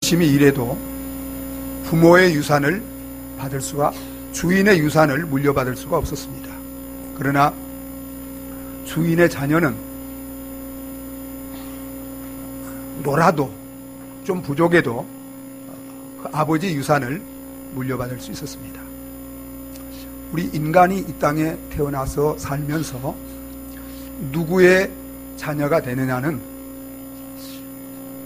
열심히 일해도 부모의 유산을 받을 수가, 주인의 유산을 물려받을 수가 없었습니다. 그러나 주인의 자녀는 놀아도 좀 부족해도 그 아버지 유산을 물려받을 수 있었습니다. 우리 인간이 이 땅에 태어나서 살면서 누구의 자녀가 되느냐는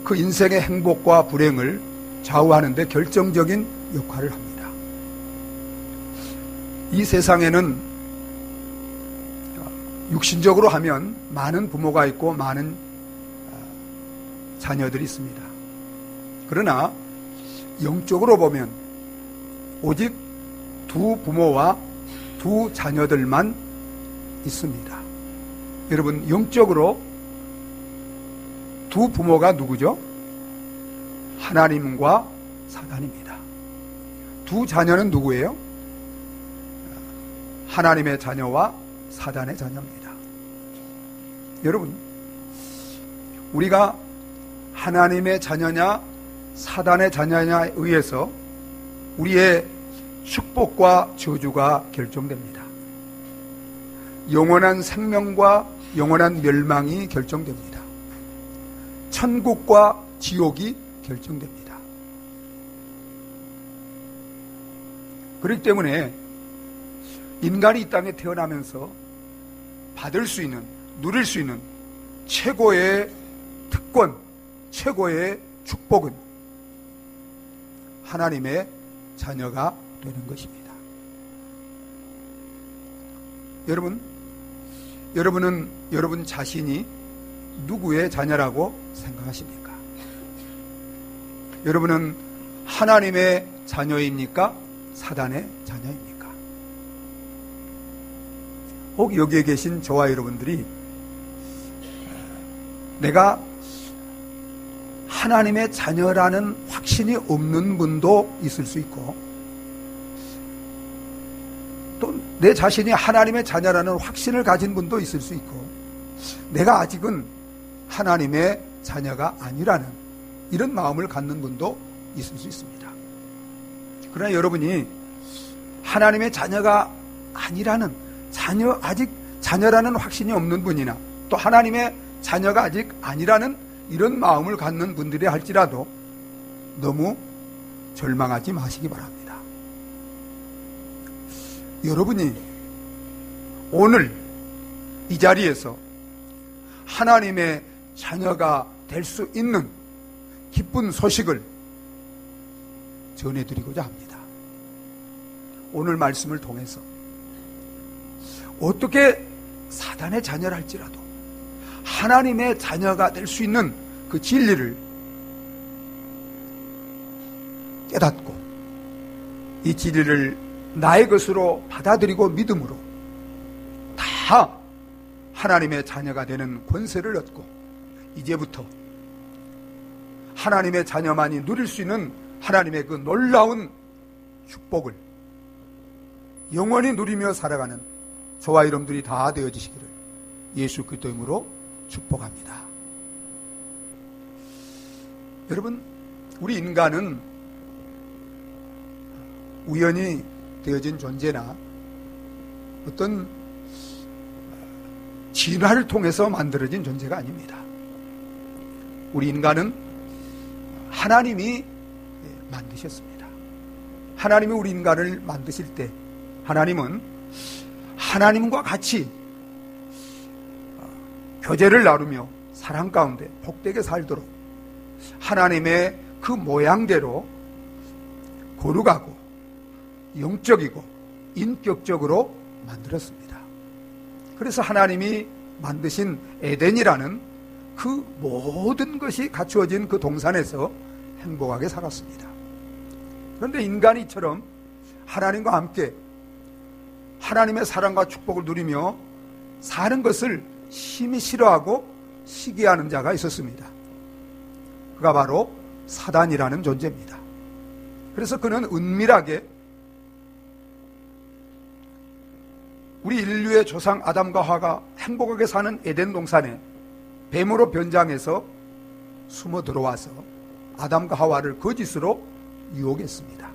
그 인생의 행복과 불행을 좌우하는 데 결정적인 역할을 합니다. 이 세상에는 육신적으로 하면 많은 부모가 있고 많은 자녀들이 있습니다. 그러나 영적으로 보면 오직 두 부모와 두 자녀들만 있습니다. 여러분, 영적으로 두 부모가 누구죠? 하나님과 사단입니다. 두 자녀는 누구예요? 하나님의 자녀와 사단의 자녀입니다. 여러분, 우리가 하나님의 자녀냐 사단의 자녀냐에 의해서 우리의 축복과 저주가 결정됩니다. 영원한 생명과 영원한 멸망이 결정됩니다. 천국과 지옥이 결정됩니다. 그렇기 때문에 인간이 이 땅에 태어나면서 받을 수 있는, 누릴 수 있는 최고의 특권, 최고의 축복은 하나님의 자녀가 되는 것입니다. 여러분은 여러분 자신이 누구의 자녀라고 생각하십니까? 여러분은 하나님의 자녀입니까? 사단의 자녀입니까? 혹 여기에 계신 저와 여러분들이 내가 하나님의 자녀라는 확신이 없는 분도 있을 수 있고, 또 내 자신이 하나님의 자녀라는 확신을 가진 분도 있을 수 있고, 내가 아직은 하나님의 자녀가 아니라는 이런 마음을 갖는 분도 있을 수 있습니다. 그러나 여러분이 하나님의 자녀가 아니라는, 아직 자녀라는 확신이 없는 분이나 또 하나님의 자녀가 아직 아니라는 이런 마음을 갖는 분들이 할지라도 너무 절망하지 마시기 바랍니다. 여러분이 오늘 이 자리에서 하나님의 자녀가 될 수 있는 기쁜 소식을 전해드리고자 합니다. 오늘 말씀을 통해서 어떻게 사단의 자녀를 할지라도 하나님의 자녀가 될 수 있는 그 진리를 깨닫고 이 진리를 나의 것으로 받아들이고 믿음으로 다 하나님의 자녀가 되는 권세를 얻고 이제부터 하나님의 자녀만이 누릴 수 있는 하나님의 그 놀라운 축복을 영원히 누리며 살아가는 저와 여러분들이 다 되어지시기를 예수 그리스도의 이름으로 축복합니다. 여러분, 우리 인간은 우연히 되어진 존재나 어떤 진화를 통해서 만들어진 존재가 아닙니다. 우리 인간은 하나님이 만드셨습니다. 하나님이 우리 인간을 만드실 때 하나님은 하나님과 같이 교제를 나누며 사랑 가운데 복되게 살도록 하나님의 그 모양대로 거룩하고 영적이고 인격적으로 만들었습니다. 그래서 하나님이 만드신 에덴이라는 그 모든 것이 갖추어진 그 동산에서 행복하게 살았습니다. 그런데 인간이 이처럼 하나님과 함께 하나님의 사랑과 축복을 누리며 사는 것을 심히 싫어하고 시기하는 자가 있었습니다. 그가 바로 사단이라는 존재입니다. 그래서 그는 은밀하게 우리 인류의 조상 아담과 하와가 행복하게 사는 에덴 동산에 뱀으로 변장해서 숨어 들어와서 아담과 하와를 거짓으로 유혹했습니다.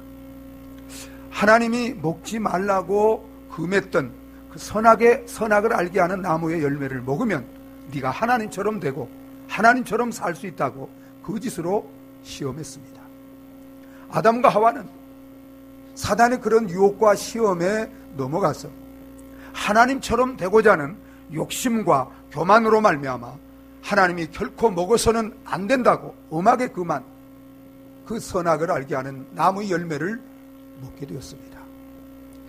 하나님이 먹지 말라고 금했던 그 선악을 알게 하는 나무의 열매를 먹으면 네가 하나님처럼 되고 하나님처럼 살 수 있다고 거짓으로 시험했습니다. 아담과 하와는 사단의 그런 유혹과 시험에 넘어가서 하나님처럼 되고자 하는 욕심과 교만으로 말미암아 하나님이 결코 먹어서는 안 된다고 엄하게 금한 그 선악을 알게 하는 나무의 열매를 먹게 되었습니다.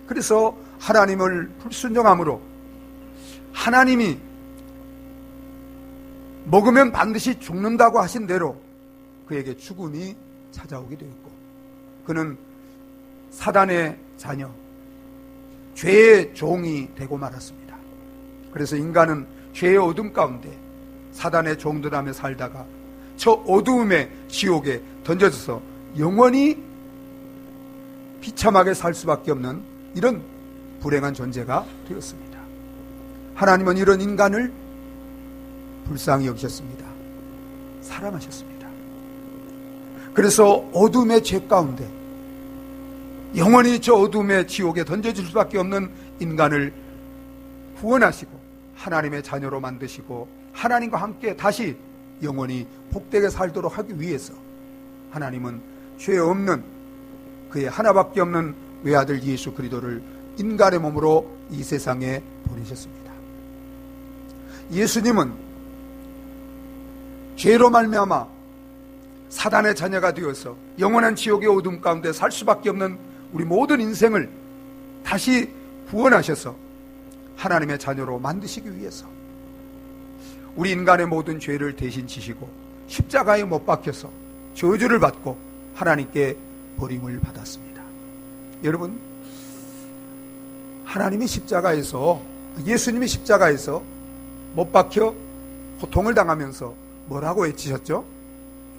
그래서 하나님을 불순종함으로 하나님이 먹으면 반드시 죽는다고 하신 대로 그에게 죽음이 찾아오게 되었고, 그는 사단의 자녀, 죄의 종이 되고 말았습니다. 그래서 인간은 죄의 어둠 가운데 사단의 종들하며 살다가 저 어두움의 지옥에 던져져서 영원히 비참하게 살 수밖에 없는 이런 불행한 존재가 되었습니다. 하나님은 이런 인간을 불쌍히 여기셨습니다. 사랑하셨습니다. 그래서 어둠의 죄 가운데 영원히 저 어둠의 지옥에 던져질 수밖에 없는 인간을 구원하시고 하나님의 자녀로 만드시고 하나님과 함께 다시 영원히 복되게 살도록 하기 위해서 하나님은 죄 없는 그의 하나밖에 없는 외아들 예수 그리스도를 인간의 몸으로 이 세상에 보내셨습니다. 예수님은 죄로 말미암아 사단의 자녀가 되어서 영원한 지옥의 어둠 가운데 살 수밖에 없는 우리 모든 인생을 다시 구원하셔서 하나님의 자녀로 만드시기 위해서 우리 인간의 모든 죄를 대신 지시고 십자가에 못 박혀서 저주를 받고 하나님께 버림을 받았습니다. 여러분, 하나님이 십자가에서, 예수님이 십자가에서 못 박혀 고통을 당하면서 뭐라고 외치셨죠?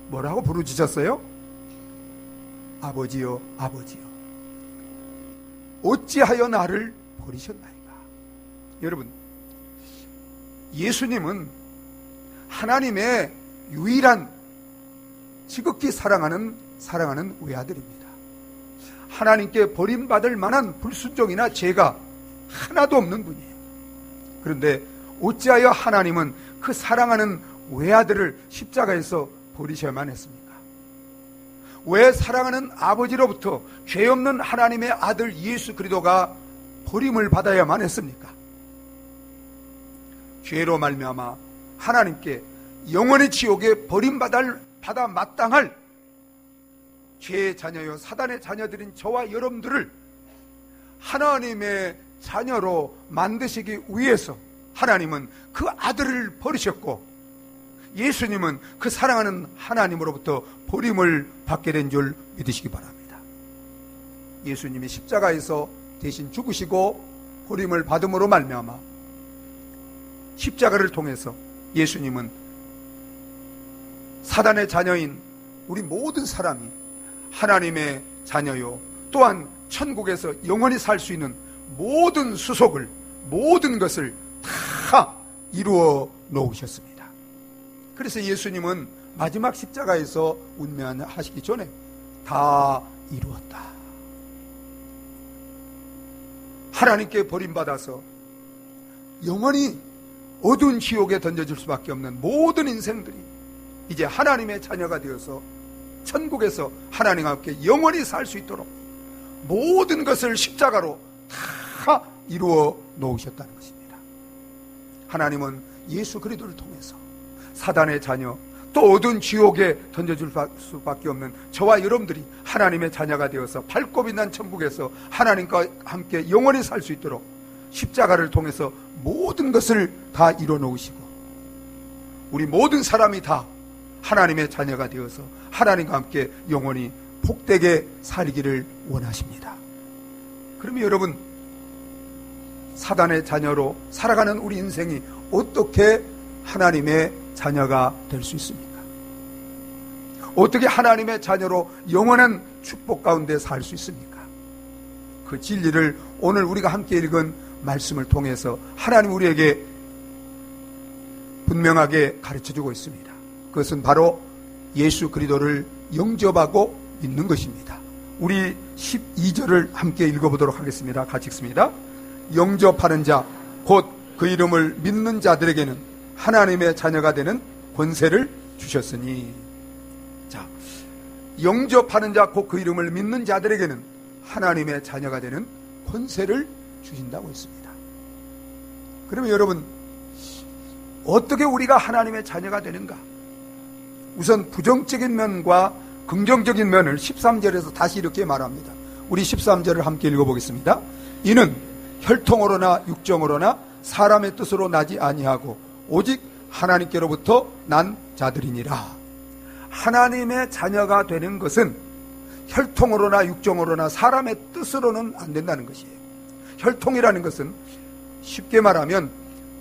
뭐라고 부르짖었어요? 아버지여, 아버지여, 어찌하여 나를 버리셨나이까? 여러분, 예수님은 하나님의 유일한 지극히 사랑하는 외아들입니다. 하나님께 버림받을 만한 불순종이나 죄가 하나도 없는 분이에요. 그런데 어찌하여 하나님은 그 사랑하는 외아들을 십자가에서 버리셔야만 했습니까? 왜 사랑하는 아버지로부터 죄 없는 하나님의 아들 예수 그리스도가 버림을 받아야만 했습니까? 죄로 말미암아 하나님께 영원히 지옥에 버림받아 마땅할 죄의 자녀요 사단의 자녀들인 저와 여러분들을 하나님의 자녀로 만드시기 위해서 하나님은 그 아들을 버리셨고, 예수님은 그 사랑하는 하나님으로부터 버림을 받게 된 줄 믿으시기 바랍니다. 예수님이 십자가에서 대신 죽으시고 버림을 받음으로 말미암아 십자가를 통해서 예수님은 사단의 자녀인 우리 모든 사람이 하나님의 자녀요, 또한 천국에서 영원히 살 수 있는 모든 수속을, 모든 것을 다 이루어 놓으셨습니다. 그래서 예수님은 마지막 십자가에서 운명하시기 전에 다 이루었다, 하나님께 버림받아서 영원히 어두운 지옥에 던져질 수밖에 없는 모든 인생들이 이제 하나님의 자녀가 되어서 천국에서 하나님과 함께 영원히 살 수 있도록 모든 것을 십자가로 다 이루어 놓으셨다는 것입니다. 하나님은 예수 그리스도를 통해서 사단의 자녀, 또 어두운 지옥에 던져줄 수밖에 없는 저와 여러분들이 하나님의 자녀가 되어서 밝고 빛난 천국에서 하나님과 함께 영원히 살 수 있도록 십자가를 통해서 모든 것을 다 이뤄 놓으시고 우리 모든 사람이 다 하나님의 자녀가 되어서 하나님과 함께 영원히 복되게 살기를 원하십니다. 그러면 여러분, 사단의 자녀로 살아가는 우리 인생이 어떻게 하나님의 자녀가 될 수 있습니까? 어떻게 하나님의 자녀로 영원한 축복 가운데 살 수 있습니까? 그 진리를 오늘 우리가 함께 읽은 말씀을 통해서 하나님 우리에게 분명하게 가르쳐주고 있습니다. 그것은 바로 예수 그리스도를 영접하고 믿는 것입니다. 우리 12절을 함께 읽어보도록 하겠습니다. 같이 읽습니다. 영접하는 자 곧 그 이름을 믿는 자들에게는 하나님의 자녀가 되는 권세를 주셨으니. 자, 영접하는 자 곧 그 이름을 믿는 자들에게는 하나님의 자녀가 되는 권세를 주신다고 했습니다. 그러면 여러분, 어떻게 우리가 하나님의 자녀가 되는가? 우선 부정적인 면과 긍정적인 면을 13절에서 다시 이렇게 말합니다. 우리 13절을 함께 읽어보겠습니다. 이는 혈통으로나 육정으로나 사람의 뜻으로 나지 아니하고 오직 하나님께로부터 난 자들이니라. 하나님의 자녀가 되는 것은 혈통으로나 육정으로나 사람의 뜻으로는 안 된다는 것이에요. 혈통이라는 것은 쉽게 말하면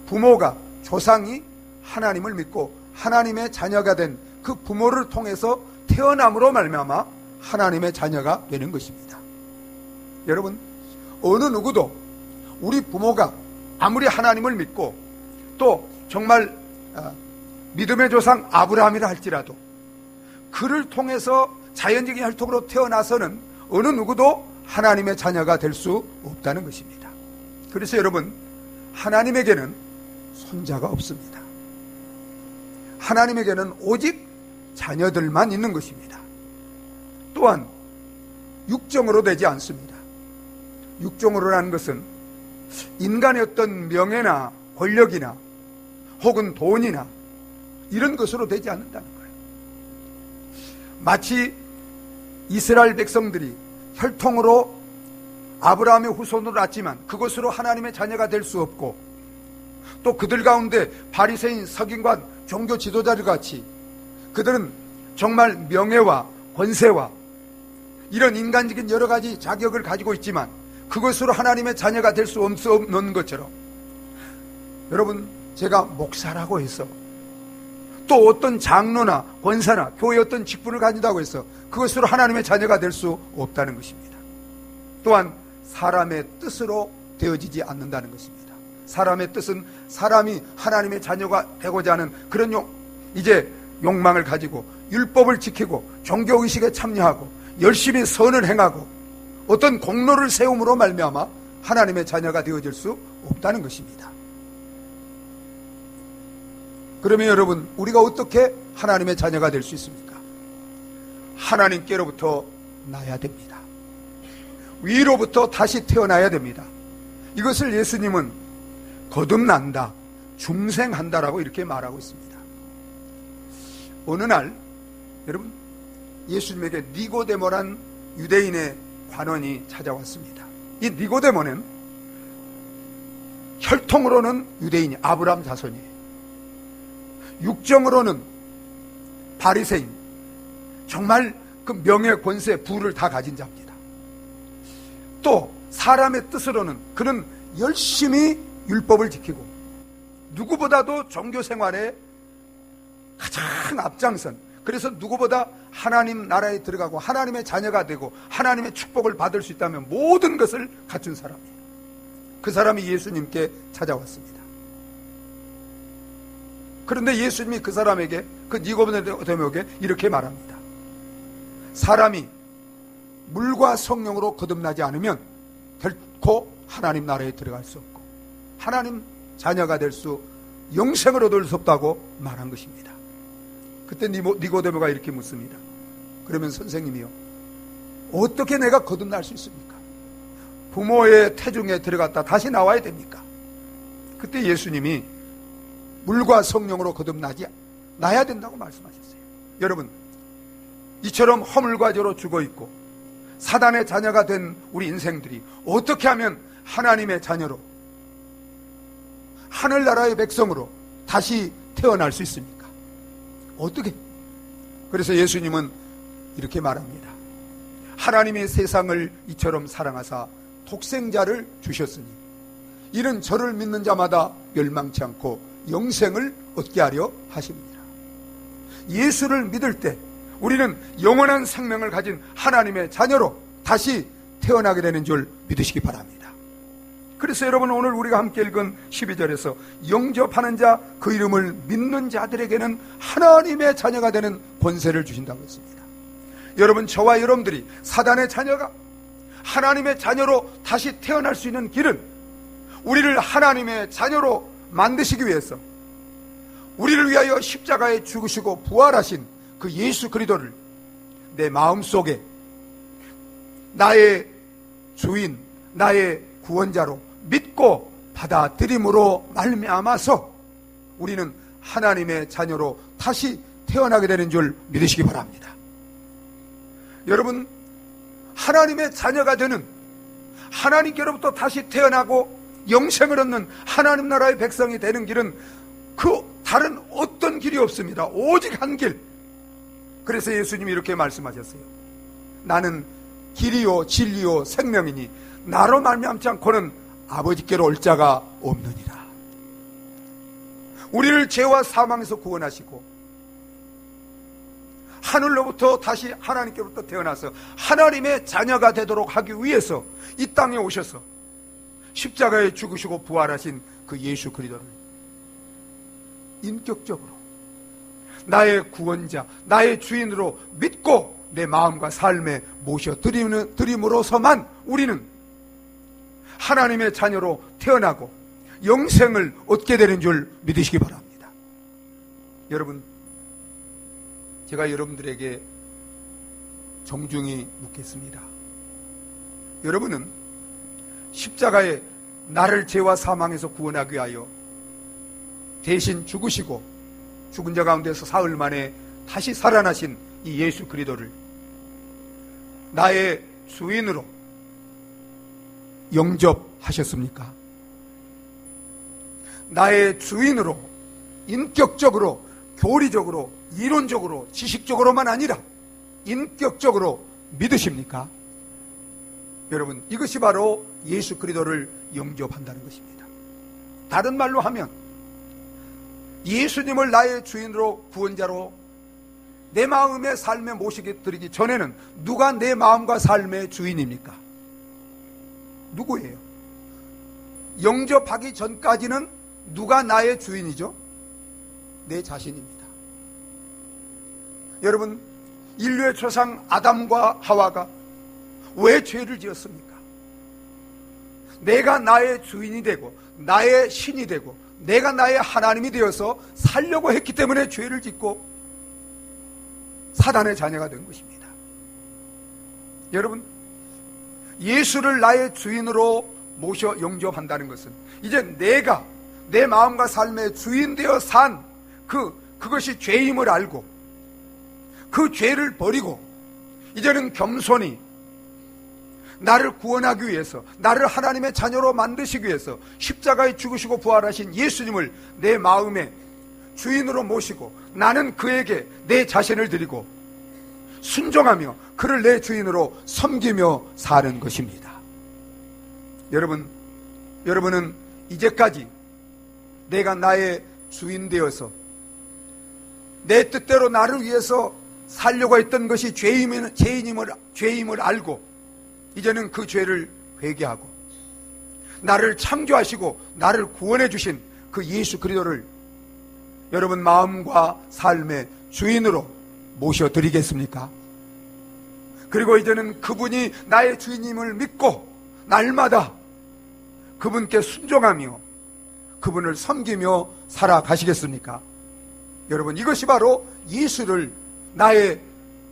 부모가, 조상이 하나님을 믿고 하나님의 자녀가 된 그 부모를 통해서 태어남으로 말미암아 하나님의 자녀가 되는 것입니다. 여러분, 어느 누구도 우리 부모가 아무리 하나님을 믿고 또 정말 믿음의 조상 아브라함이라 할지라도 그를 통해서 자연적인 혈통으로 태어나서는 어느 누구도 하나님의 자녀가 될 수 없다는 것입니다. 그래서 여러분, 하나님에게는 손자가 없습니다. 하나님에게는 오직 자녀들만 있는 것입니다. 또한 육정으로 되지 않습니다. 육정으로라는 것은 인간의 어떤 명예나 권력이나 혹은 돈이나 이런 것으로 되지 않는다는 거예요. 마치 이스라엘 백성들이 혈통으로 아브라함의 후손으로 났지만 그것으로 하나님의 자녀가 될 수 없고, 또 그들 가운데 바리새인, 서기관, 종교 지도자들 같이 그들은 정말 명예와 권세와 이런 인간적인 여러 가지 자격을 가지고 있지만 그것으로 하나님의 자녀가 될 수 없는 것처럼, 여러분, 제가 목사라고 해서 또 어떤 장로나 권사나 교회 어떤 직분을 가진다고 해서 그것으로 하나님의 자녀가 될 수 없다는 것입니다. 또한 사람의 뜻으로 되어지지 않는다는 것입니다. 사람의 뜻은 사람이 하나님의 자녀가 되고자 하는 그런 욕망을 가지고 율법을 지키고 종교의식에 참여하고 열심히 선을 행하고 어떤 공로를 세움으로 말미암아 하나님의 자녀가 되어질 수 없다는 것입니다. 그러면 여러분, 우리가 어떻게 하나님의 자녀가 될 수 있습니까? 하나님께로부터 나야 됩니다. 위로부터 다시 태어나야 됩니다. 이것을 예수님은 거듭난다, 중생한다라고 이렇게 말하고 있습니다. 어느 날 여러분, 예수님에게 니고데모란 유대인의 관원이 찾아왔습니다. 이 니고데모는 혈통으로는 유대인이 아브라함 자손이에요. 육정으로는 바리새인, 정말 그 명예, 권세, 부를 다 가진 자입니다. 또 사람의 뜻으로는 그는 열심히 율법을 지키고 누구보다도 종교 생활에 가장 앞장선, 그래서 누구보다 하나님 나라에 들어가고 하나님의 자녀가 되고 하나님의 축복을 받을 수 있다면 모든 것을 갖춘 사람이에요. 그 사람이 예수님께 찾아왔습니다. 그런데 예수님이 그 사람에게, 그 니고데모에게 이렇게 말합니다. 사람이 물과 성령으로 거듭나지 않으면 결코 하나님 나라에 들어갈 수 없고 하나님 자녀가 될 수, 영생을 얻을 수 없다고 말한 것입니다. 그때 니고데모가 이렇게 묻습니다. 그러면 선생님이요, 어떻게 내가 거듭날 수 있습니까? 부모의 태중에 들어갔다 다시 나와야 됩니까? 그때 예수님이 물과 성령으로 거듭나야 된다고 말씀하셨어요. 여러분, 이처럼 허물과 죄로 죽어있고 사단의 자녀가 된 우리 인생들이 어떻게 하면 하나님의 자녀로, 하늘나라의 백성으로 다시 태어날 수 있습니까? 어떻게? 그래서 예수님은 이렇게 말합니다. 하나님의 세상을 이처럼 사랑하사 독생자를 주셨으니 이는 저를 믿는 자마다 멸망치 않고 영생을 얻게 하려 하십니다. 예수를 믿을 때 우리는 영원한 생명을 가진 하나님의 자녀로 다시 태어나게 되는 줄 믿으시기 바랍니다. 그래서 여러분, 오늘 우리가 함께 읽은 12절에서 영접하는 자, 그 이름을 믿는 자들에게는 하나님의 자녀가 되는 권세를 주신다고 했습니다. 여러분, 저와 여러분들이 사단의 자녀가 하나님의 자녀로 다시 태어날 수 있는 길은 우리를 하나님의 자녀로 만드시기 위해서 우리를 위하여 십자가에 죽으시고 부활하신 그 예수 그리스도를 내 마음속에 나의 주인, 나의 구원자로 믿고 받아들임으로 말미암아서 우리는 하나님의 자녀로 다시 태어나게 되는 줄 믿으시기 바랍니다. 여러분, 하나님의 자녀가 되는, 하나님께로부터 다시 태어나고 영생을 얻는 하나님 나라의 백성이 되는 길은 그 다른 어떤 길이 없습니다. 오직 한 길. 그래서 예수님이 이렇게 말씀하셨어요. 나는 길이요 진리요 생명이니 나로 말미암지 않고는 아버지께로 올 자가 없느니라. 우리를 죄와 사망에서 구원하시고 하늘로부터 다시 하나님께로부터 태어나서 하나님의 자녀가 되도록 하기 위해서 이 땅에 오셔서 십자가에 죽으시고 부활하신 그 예수 그리스도를 인격적으로 나의 구원자, 나의 주인으로 믿고 내 마음과 삶에 모셔드림으로서만 우리는 하나님의 자녀로 태어나고 영생을 얻게 되는 줄 믿으시기 바랍니다. 여러분, 제가 여러분들에게 정중히 묻겠습니다. 여러분은 십자가에 나를 죄와 사망에서 구원하기 위하여 대신 죽으시고 죽은 자 가운데서 사흘 만에 다시 살아나신 이 예수 그리스도를 나의 주인으로 영접하셨습니까? 나의 주인으로 인격적으로, 교리적으로, 이론적으로, 지식적으로만 아니라 인격적으로 믿으십니까? 여러분, 이것이 바로 예수 그리스도를 영접한다는 것입니다. 다른 말로 하면 예수님을 나의 주인으로, 구원자로 내 마음의 삶에 모시게 드리기 전에는 누가 내 마음과 삶의 주인입니까? 누구예요? 영접하기 전까지는 누가 나의 주인이죠? 내 자신입니다. 여러분, 인류의 조상 아담과 하와가 왜 죄를 지었습니까? 내가 나의 주인이 되고 나의 신이 되고 내가 나의 하나님이 되어서 살려고 했기 때문에 죄를 짓고 사단의 자녀가 된 것입니다. 여러분, 예수를 나의 주인으로 모셔 영접한다는 것은 이제 내가 내 마음과 삶의 주인 되어 산 그것이 죄임을 알고 그 죄를 버리고 이제는 겸손히 나를 구원하기 위해서, 나를 하나님의 자녀로 만드시기 위해서 십자가에 죽으시고 부활하신 예수님을 내 마음의 주인으로 모시고 나는 그에게 내 자신을 드리고 순종하며 그를 내 주인으로 섬기며 사는 것입니다. 여러분은 이제까지 내가 나의 주인 되어서 내 뜻대로 나를 위해서 살려고 했던 것이 죄임을 알고 이제는 그 죄를 회개하고 나를 창조하시고 나를 구원해 주신 그 예수 그리스도를 여러분 마음과 삶의 주인으로 모셔드리겠습니까? 그리고 이제는 그분이 나의 주인임을 믿고 날마다 그분께 순종하며 그분을 섬기며 살아가시겠습니까? 여러분, 이것이 바로 예수를 나의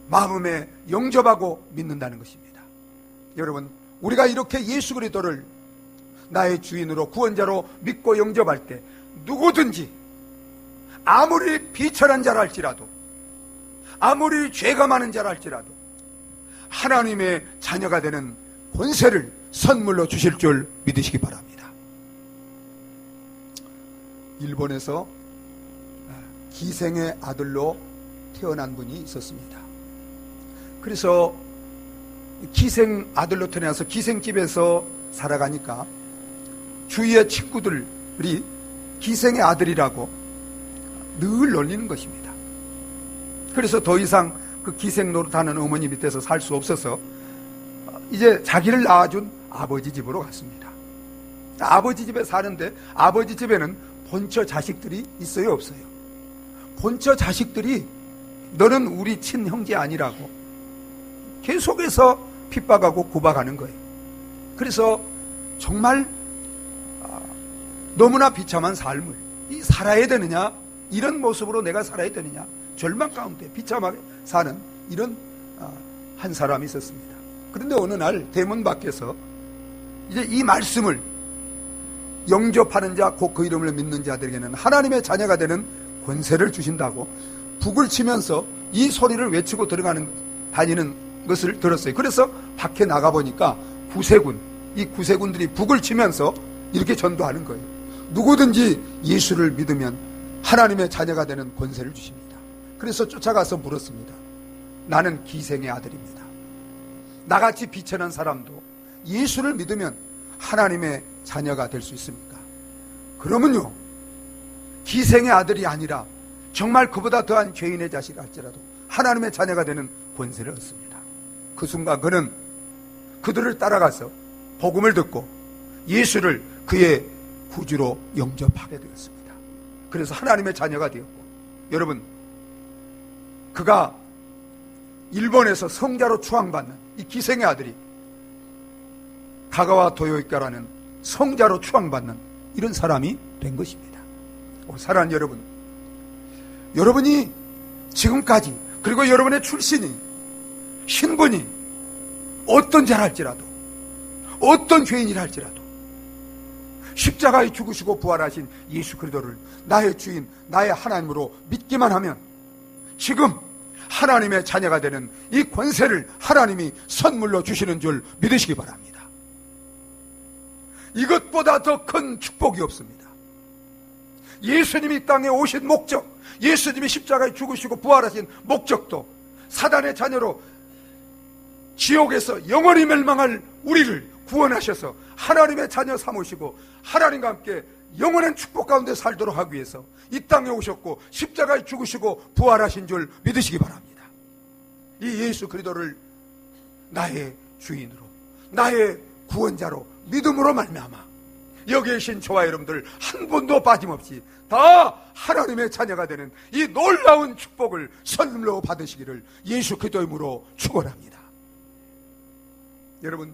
마음에 영접하고 믿는다는 것입니다. 여러분, 우리가 이렇게 예수 그리스도를 나의 주인으로 구원자로 믿고 영접할 때 누구든지 아무리 비천한 자라 할지라도 아무리 죄가 많은 자라 할지라도 하나님의 자녀가 되는 권세를 선물로 주실 줄 믿으시기 바랍니다. 일본에서 기생의 아들로 태어난 분이 있었습니다. 그래서 기생 아들로 태어나서 기생집에서 살아가니까 주위의 친구들이 기생의 아들이라고 늘 놀리는 것입니다. 그래서 더 이상 그 기생 노릇하는 어머니 밑에서 살 수 없어서 이제 자기를 낳아준 아버지 집으로 갔습니다. 아버지 집에 사는데 아버지 집에는 본처 자식들이 있어요, 없어요? 본처 자식들이 너는 우리 친형제 아니라고 계속해서 핍박하고 구박하는 거예요. 그래서 정말 너무나 비참한 삶을 살아야 되느냐, 이런 모습으로 내가 살아야 되느냐, 절망 가운데 비참하게 사는 이런 한 사람이 있었습니다. 그런데 어느 날 대문 밖에서 이제 이 말씀을 영접하는 자, 곧 그 이름을 믿는 자들에게는 하나님의 자녀가 되는 권세를 주신다고 북을 치면서 이 소리를 외치고 다니는 것을 들었어요. 그래서 밖에 나가보니까 이 구세군들이 북을 치면서 이렇게 전도하는 거예요. 누구든지 예수를 믿으면 하나님의 자녀가 되는 권세를 주십니다. 그래서 쫓아가서 물었습니다. 나는 기생의 아들입니다. 나같이 비천한 사람도 예수를 믿으면 하나님의 자녀가 될 수 있습니까? 그러면요, 기생의 아들이 아니라 정말 그보다 더한 죄인의 자식 할지라도 하나님의 자녀가 되는 권세를 얻습니다. 그 순간 그는 그들을 따라가서 복음을 듣고 예수를 그의 구주로 영접하게 되었습니다. 그래서 하나님의 자녀가 되었고, 여러분, 그가 일본에서 성자로 추앙받는 이 기생의 아들이 가가와 도요이카라는 성자로 추앙받는 이런 사람이 된 것입니다. 사랑하는 여러분, 여러분이 지금까지, 그리고 여러분의 출신이, 신분이 어떤 자라 할지라도, 어떤 죄인이라 할지라도 십자가에 죽으시고 부활하신 예수 그리스도를 나의 주인, 나의 하나님으로 믿기만 하면 지금 하나님의 자녀가 되는 이 권세를 하나님이 선물로 주시는 줄 믿으시기 바랍니다. 이것보다 더 큰 축복이 없습니다. 예수님이 땅에 오신 목적, 예수님이 십자가에 죽으시고 부활하신 목적도 사단의 자녀로 지옥에서 영원히 멸망할 우리를 구원하셔서 하나님의 자녀 삼으시고 하나님과 함께 영원한 축복 가운데 살도록 하기 위해서 이 땅에 오셨고 십자가에 죽으시고 부활하신 줄 믿으시기 바랍니다. 이 예수 그리스도를 나의 주인으로, 나의 구원자로 믿음으로 말미암아 여기 계신 저와 여러분들 한 분도 빠짐없이 다 하나님의 자녀가 되는 이 놀라운 축복을 선물로 받으시기를 예수 그리스도의 이름으로 축원합니다. 여러분,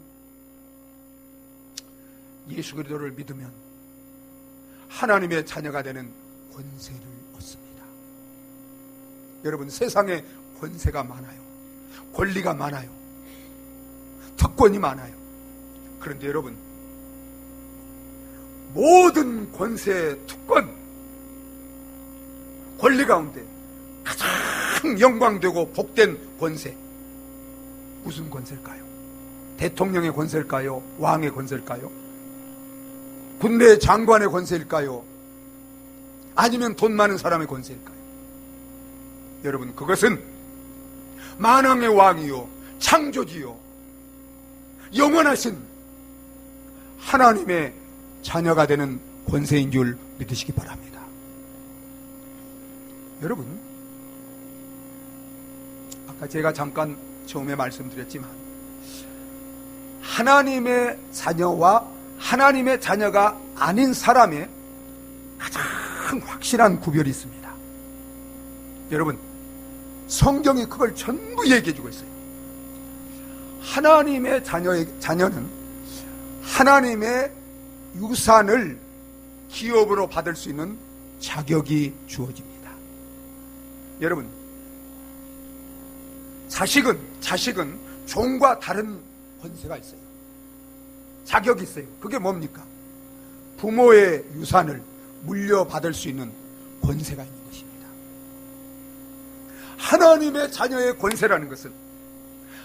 예수 그리스도를 믿으면 하나님의 자녀가 되는 권세를 얻습니다. 여러분, 세상에 권세가 많아요. 권리가 많아요. 특권이 많아요. 그런데 여러분, 모든 권세, 특권, 권리 가운데 가장 영광되고 복된 권세, 무슨 권세일까요? 대통령의 권세일까요? 왕의 권세일까요? 군대 장관의 권세일까요? 아니면 돈 많은 사람의 권세일까요? 여러분, 그것은 만왕의 왕이요, 창조주요, 영원하신 하나님의 자녀가 되는 권세인 줄 믿으시기 바랍니다. 여러분, 아까 제가 잠깐 처음에 말씀드렸지만 하나님의 자녀와 하나님의 자녀가 아닌 사람의 가장 확실한 구별이 있습니다. 여러분, 성경이 그걸 전부 얘기해주고 있어요. 하나님의 자녀는 하나님의 유산을 기업으로 받을 수 있는 자격이 주어집니다. 여러분, 자식은 종과 다른 권세가 있어요. 자격이 있어요. 그게 뭡니까? 부모의 유산을 물려받을 수 있는 권세가 있는 것입니다. 하나님의 자녀의 권세라는 것은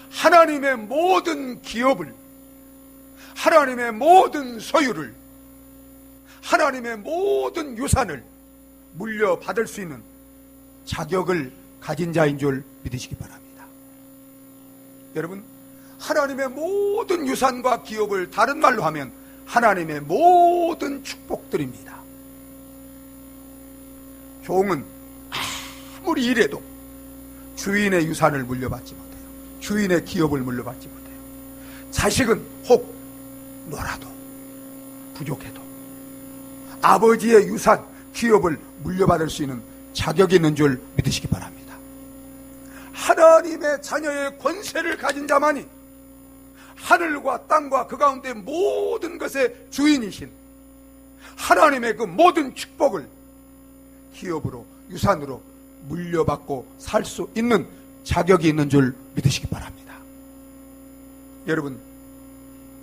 하나님의 모든 기업을, 하나님의 모든 소유를, 하나님의 모든 유산을 물려받을 수 있는 자격을 가진 자인 줄 믿으시기 바랍니다. 여러분, 하나님의 모든 유산과 기업을 다른 말로 하면 하나님의 모든 축복들입니다. 종은 아무리 일해도 주인의 유산을 물려받지 못해요. 주인의 기업을 물려받지 못해요. 자식은 혹 놀아도 부족해도 아버지의 유산, 기업을 물려받을 수 있는 자격이 있는 줄 믿으시기 바랍니다. 하나님의 자녀의 권세를 가진 자만이 하늘과 땅과 그 가운데 모든 것의 주인이신 하나님의 그 모든 축복을 기업으로 유산으로 물려받고 살 수 있는 자격이 있는 줄 믿으시기 바랍니다. 여러분,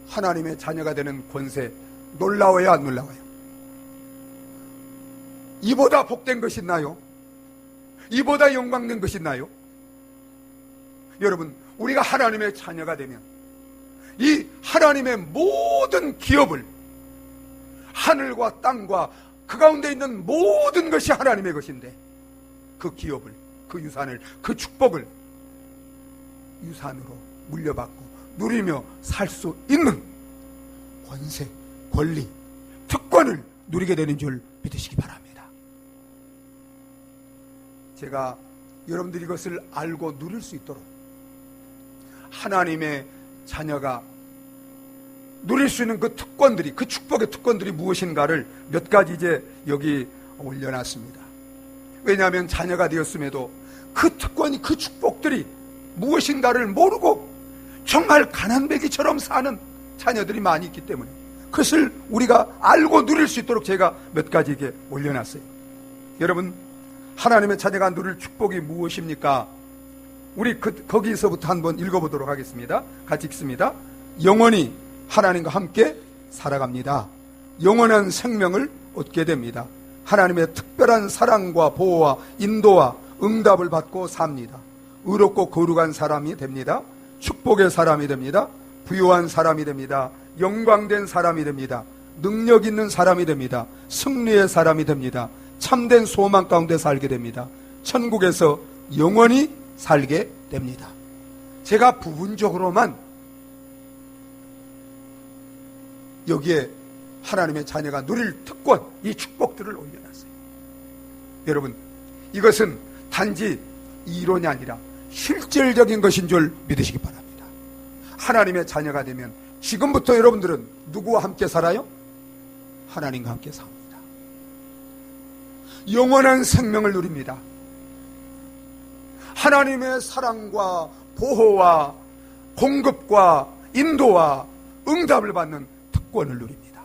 하나님의 자녀가 되는 권세 놀라워요, 안 놀라워요? 이보다 복된 것이 있나요? 이보다 영광된 것이 있나요? 여러분, 우리가 하나님의 자녀가 되면 이 하나님의 모든 기업을, 하늘과 땅과 그 가운데 있는 모든 것이 하나님의 것인데, 그 기업을, 그 유산을, 그 축복을 유산으로 물려받고 누리며 살 수 있는 권세, 권리, 특권을 누리게 되는 줄 믿으시기 바랍니다. 제가 여러분들이 이것을 알고 누릴 수 있도록 하나님의 자녀가 누릴 수 있는 그 특권들이, 그 축복의 특권들이 무엇인가를 몇 가지 이제 여기 올려놨습니다. 왜냐하면 자녀가 되었음에도 그 특권이, 그 축복들이 무엇인가를 모르고 정말 가난뱅이처럼 사는 자녀들이 많이 있기 때문에 그것을 우리가 알고 누릴 수 있도록 제가 몇 가지 이게 올려놨어요. 여러분, 하나님의 자녀가 누릴 축복이 무엇입니까? 우리 거기서부터 한번 읽어보도록 하겠습니다. 같이 읽습니다. 영원히 하나님과 함께 살아갑니다. 영원한 생명을 얻게 됩니다. 하나님의 특별한 사랑과 보호와 인도와 응답을 받고 삽니다. 의롭고 거룩한 사람이 됩니다. 축복의 사람이 됩니다. 부유한 사람이 됩니다. 영광된 사람이 됩니다. 능력 있는 사람이 됩니다. 승리의 사람이 됩니다. 참된 소망 가운데 살게 됩니다. 천국에서 영원히 살게 됩니다. 제가 부분적으로만 여기에 하나님의 자녀가 누릴 특권, 이 축복들을 올려놨어요. 여러분, 이것은 단지 이론이 아니라 실질적인 것인 줄 믿으시기 바랍니다. 하나님의 자녀가 되면 지금부터 여러분들은 누구와 함께 살아요? 하나님과 함께 삽니다. 영원한 생명을 누립니다. 하나님의 사랑과 보호와 공급과 인도와 응답을 받는 특권을 누립니다.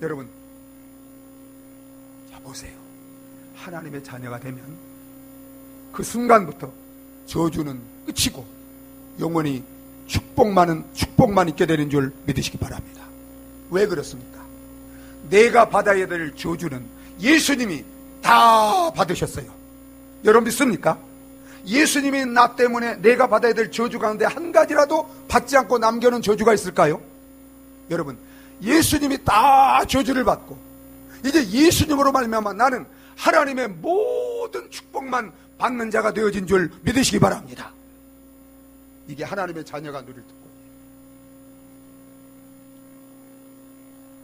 여러분, 자 보세요. 하나님의 자녀가 되면 그 순간부터 저주는 끝이고 영원히 축복만 있게 되는 줄 믿으시기 바랍니다. 왜 그렇습니까? 내가 받아야 될 저주는 예수님이 다 받으셨어요. 여러분 믿습니까? 예수님이 나 때문에 내가 받아야 될 저주 가운데 한 가지라도 받지 않고 남겨놓은 저주가 있을까요? 여러분, 예수님이 다 저주를 받고 이제 예수님으로 말미암아 나는 하나님의 모든 축복만 받는 자가 되어진 줄 믿으시기 바랍니다. 이게 하나님의 자녀가 누릴 특권이에요.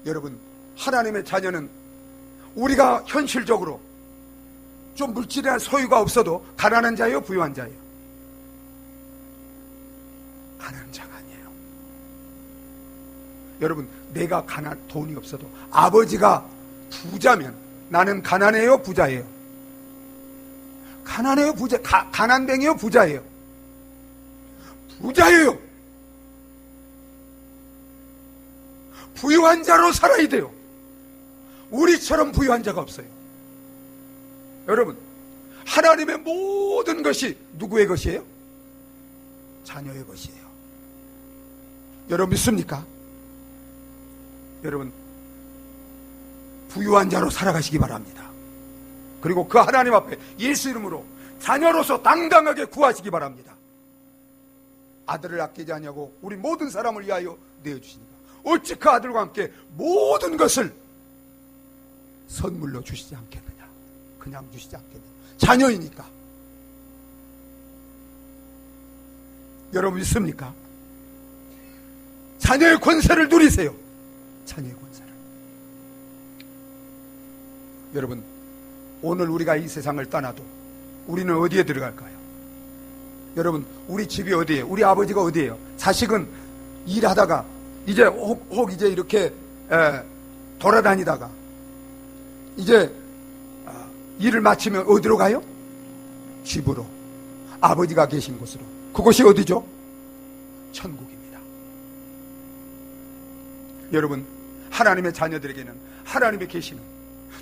여러분, 하나님의 자녀는 우리가 현실적으로 좀 물질이나 소유가 없어도 가난한 자예요, 부유한 자예요? 가난한 자가 아니에요. 여러분, 내가 돈이 없어도 아버지가 부자면 나는 가난해요, 부자예요? 가난해요, 부자? 가난뱅이요, 부자예요? 부자예요. 부유한 자로 살아야 돼요. 우리처럼 부유한 자가 없어요. 여러분, 하나님의 모든 것이 누구의 것이에요? 자녀의 것이에요. 여러분 믿습니까? 여러분, 부유한 자로 살아가시기 바랍니다. 그리고 그 하나님 앞에 예수 이름으로 자녀로서 당당하게 구하시기 바랍니다. 아들을 아끼지 아니하고 우리 모든 사람을 위하여 내어주시니까 어찌 그 아들과 함께 모든 것을 선물로 주시지 않겠느냐? 그냥 주시지 않겠느냐? 자녀이니까. 여러분 믿습니까? 자녀의 권세를 누리세요. 자녀의 권세를. 여러분, 오늘 우리가 이 세상을 떠나도 우리는 어디에 들어갈까요? 여러분, 우리 집이 어디예요? 우리 아버지가 어디예요? 자식은 일하다가 이제 혹 이제 이렇게 돌아다니다가 이제 일을 마치면 어디로 가요? 집으로. 아버지가 계신 곳으로. 그곳이 어디죠? 천국입니다. 여러분, 하나님의 자녀들에게는 하나님의 계시는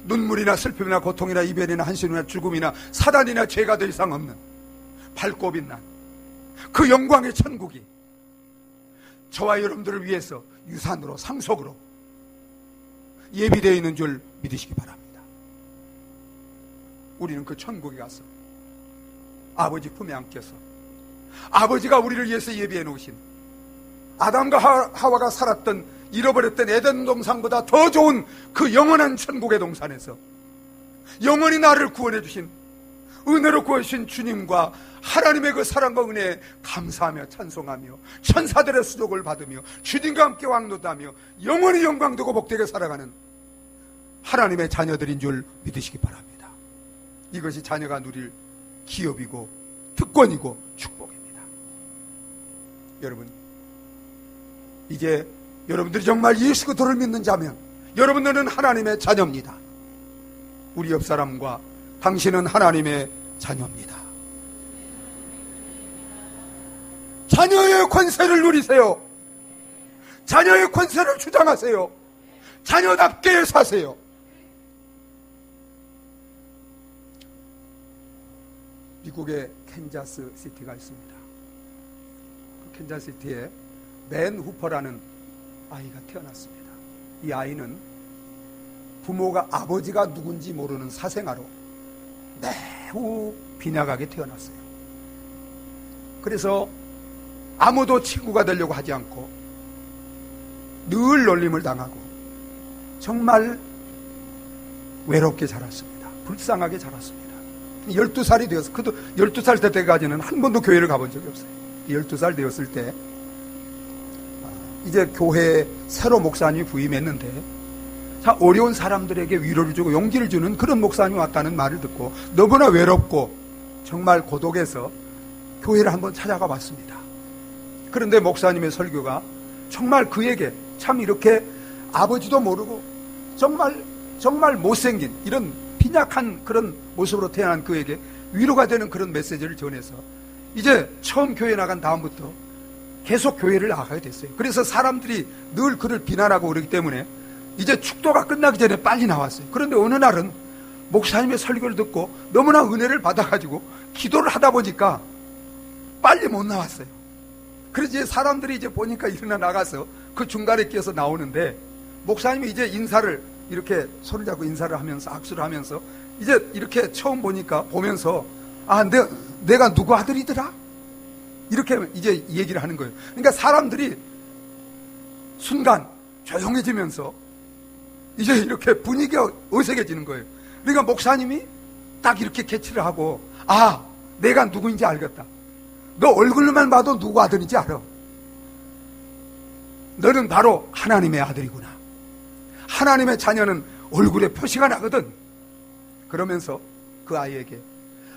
눈물이나 슬픔이나 고통이나 이별이나 한숨이나 죽음이나 사단이나 죄가 더 이상 없는 밝고 빛난 그 영광의 천국이 저와 여러분들을 위해서 유산으로 상속으로 예비되어 있는 줄 믿으시기 바랍니다. 우리는 그 천국에 가서 아버지 품에 안겨서 아버지가 우리를 위해서 예비해 놓으신 아담과 하와가 살았던 잃어버렸던 에덴 동산보다 더 좋은 그 영원한 천국의 동산에서 영원히 나를 구원해 주신 은혜로 구해주신 주님과 하나님의 그 사랑과 은혜에 감사하며 찬송하며 천사들의 수족을 받으며 주님과 함께 왕노하며 영원히 영광되고 복되게 살아가는 하나님의 자녀들인 줄 믿으시기 바랍니다. 이것이 자녀가 누릴 기업이고 특권이고 축복입니다. 여러분, 이제 여러분들이 정말 예수 그리스도를 믿는 자면 여러분들은 하나님의 자녀입니다. 우리 옆 사람과 당신은 하나님의 자녀입니다. 자녀의 권세를 누리세요. 자녀의 권세를 주장하세요. 자녀답게 사세요. 미국의 캔자스 시티가 있습니다. 그 캔자스 시티에 맨 후퍼라는 아이가 태어났습니다. 이 아이는 부모가 아버지가 누군지 모르는 사생아로 매우 빈약하게 태어났어요. 그래서 아무도 친구가 되려고 하지 않고 늘 놀림을 당하고 정말 외롭게 자랐습니다. 불쌍하게 자랐습니다. 12살이 되어서, 그도 12살 때까지는 한 번도 교회를 가본 적이 없어요. 12살 되었을 때 이제 교회에 새로 목사님이 부임했는데, 자, 어려운 사람들에게 위로를 주고 용기를 주는 그런 목사님이 왔다는 말을 듣고 너무나 외롭고 정말 고독해서 교회를 한번 찾아가 봤습니다. 그런데 목사님의 설교가 정말 그에게 참 이렇게 아버지도 모르고 정말 못생긴 이런 빈약한 그런 모습으로 태어난 그에게 위로가 되는 그런 메시지를 전해서 이제 처음 교회 나간 다음부터 계속 교회를 나가게 됐어요. 그래서 사람들이 늘 그를 비난하고 그러기 때문에 이제 축도가 끝나기 전에 빨리 나왔어요. 그런데 어느 날은 목사님의 설교를 듣고 너무나 은혜를 받아가지고 기도를 하다 보니까 빨리 못 나왔어요. 그래서 이제 사람들이 이제 보니까 일어나 나가서 그 중간에 끼어서 나오는데, 목사님이 이제 인사를 이렇게 손을 잡고 인사를 하면서 악수를 하면서 이제 이렇게 처음 보면서 내가 누구 아들이더라? 이렇게 이제 얘기를 하는 거예요. 그러니까 사람들이 순간 조용해지면서 이제 이렇게 분위기가 어색해지는 거예요. 그러니까 목사님이 딱 이렇게 캐치를 하고, 내가 누구인지 알겠다. 너 얼굴만 봐도 누구 아들인지 알아. 너는 바로 하나님의 아들이구나. 하나님의 자녀는 얼굴에 표시가 나거든. 그러면서 그 아이에게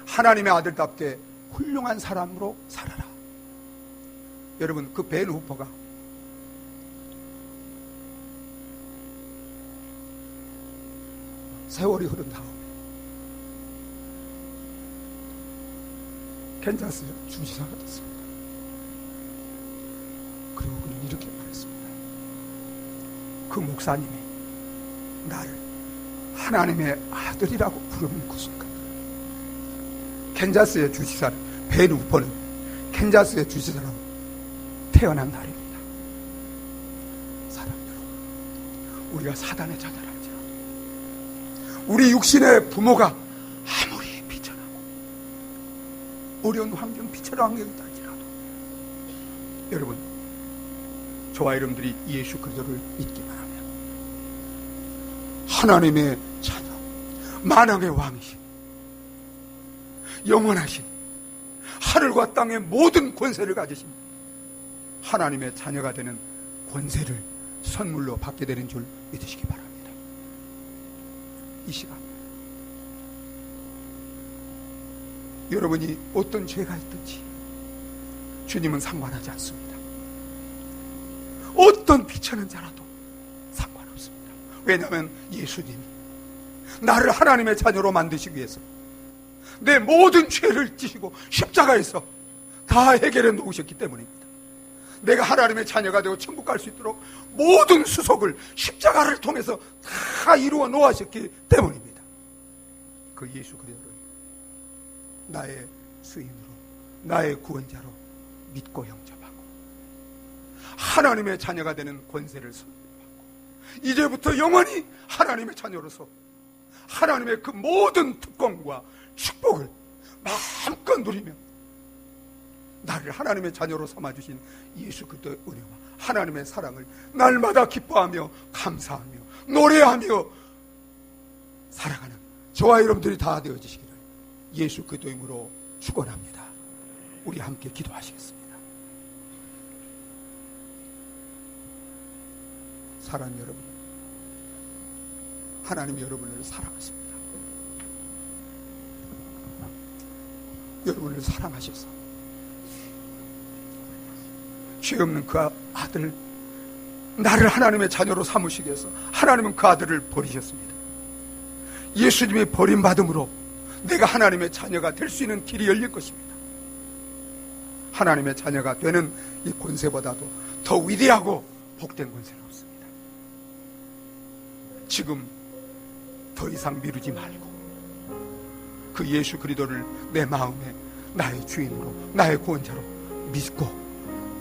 하나님의 아들답게 훌륭한 사람으로 살아라. 여러분, 그 벤 후퍼가 세월이 흐른 다음에 캔자스 주지사가 됐습니다. 그리고 그는 이렇게 말했습니다. 그 목사님이 나를 하나님의 아들이라고 부르는 그 순간, 캔자스의 주지사는, 벤 후퍼는 캔자스의 주지사로 태어난 날입니다. 사랑 여러분, 우리가 사단의 자녀랄지라도, 우리 육신의 부모가 아무리 비천하고 어려운 환경, 비천한 환경이다 할지라도, 여러분, 저와 여러분들이 예수 그리스도를 믿기만 하면 하나님의 자녀, 만왕의 왕이신, 영원하신, 하늘과 땅의 모든 권세를 가지신 하나님의 자녀가 되는 권세를 선물로 받게 되는 줄 믿으시기 바랍니다. 이 시간 여러분이 어떤 죄가 있든지 주님은 상관하지 않습니다. 어떤 비천한 자라도 상관없습니다. 왜냐하면 예수님이 나를 하나님의 자녀로 만드시기 위해서 내 모든 죄를 지시고 십자가에서 다 해결해 놓으셨기 때문입니다. 내가 하나님의 자녀가 되고 천국 갈 수 있도록 모든 수속을 십자가를 통해서 다 이루어 놓으셨기 때문입니다. 그 예수 그리스도를 나의 주인으로, 나의 구원자로 믿고 영접하고 하나님의 자녀가 되는 권세를 선포하고 이제부터 영원히 하나님의 자녀로서 하나님의 그 모든 특권과 축복을 마음껏 누리며 나를 하나님의 자녀로 삼아주신 예수 그리스도의 은혜와 하나님의 사랑을 날마다 기뻐하며 감사하며 노래하며 살아가는 저와 여러분들이 다 되어지시기를 예수 그리스도의 이름으로 축원합니다. 우리 함께 기도하시겠습니다. 사랑하는 여러분, 하나님이 여러분을 사랑하십니다. 여러분을 사랑하셔서 죄 없는 그 아들, 나를 하나님의 자녀로 삼으시기 위해서 하나님은 그 아들을 버리셨습니다. 예수님의 버림받음으로 내가 하나님의 자녀가 될 수 있는 길이 열릴 것입니다. 하나님의 자녀가 되는 이 권세보다도 더 위대하고 복된 권세는 없습니다. 지금 더 이상 미루지 말고 그 예수 그리스도를 내 마음에 나의 주인으로, 나의 구원자로 믿고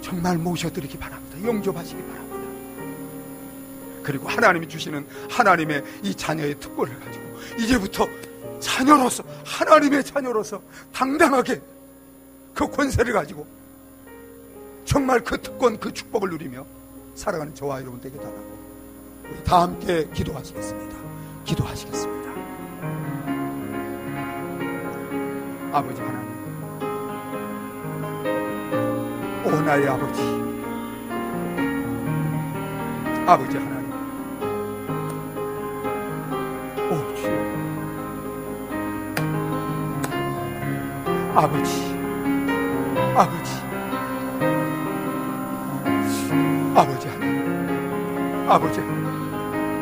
정말 모셔드리기 바랍니다. 영접하시기 바랍니다. 그리고 하나님이 주시는 하나님의 이 자녀의 특권을 가지고 이제부터 자녀로서, 하나님의 자녀로서 당당하게 그 권세를 가지고 정말 그 특권, 그 축복을 누리며 살아가는 저와 여러분 되게 달라고 우리 다 함께 기도하시겠습니다. 기도하시겠습니다. 아버지 하나님, 오 나의 아버지, 아버지 하나님, 오 주여, 아버지, 아버지, 아버지 하나님, 아버지 하나님,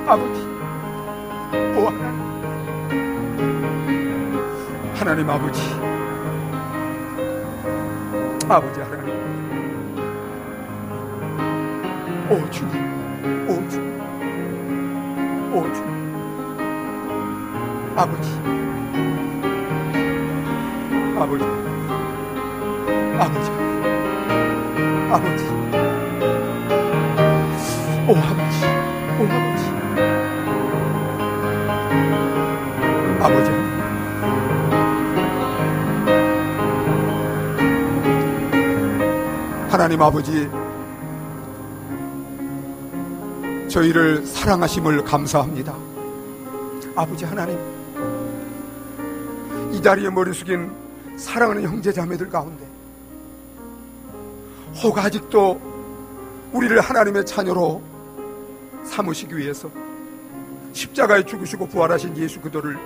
아버지, 오 하나님, 하나님 아버지, 아버지 하나님, 오 주님, 오 주님, 오 주님, 아버지, 아버지, 아버지, 아버지, 오 아버지, 오 아버지, 아버지, 하나님 아버지, 저희를 사랑하심을 감사합니다. 아버지 하나님, 이 자리에 머리 숙인 사랑하는 형제자매들 가운데 혹 아직도 우리를 하나님의 자녀로 삼으시기 위해서 십자가에 죽으시고 부활하신 예수 그리스도를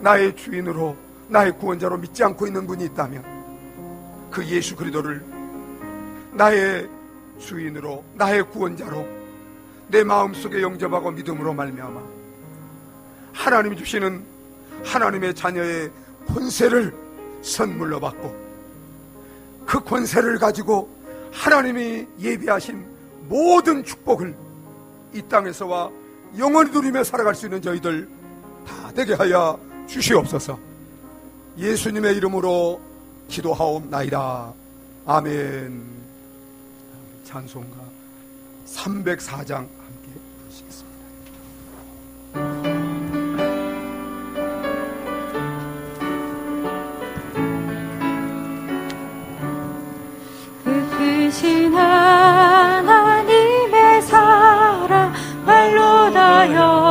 나의 주인으로, 나의 구원자로 믿지 않고 있는 분이 있다면 그 예수 그리스도를 나의 주인으로, 나의 구원자로 내 마음속에 영접하고 믿음으로 말미암아 하나님이 주시는 하나님의 자녀의 권세를 선물로 받고 그 권세를 가지고 하나님이 예비하신 모든 축복을 이 땅에서와 영원히 누리며 살아갈 수 있는 저희들 다 되게 하여 주시옵소서. 예수님의 이름으로 기도하옵나이다. 아멘. 찬송가 304장 함께 부르시겠습니다. 크신 하나님의 사랑 말로 다여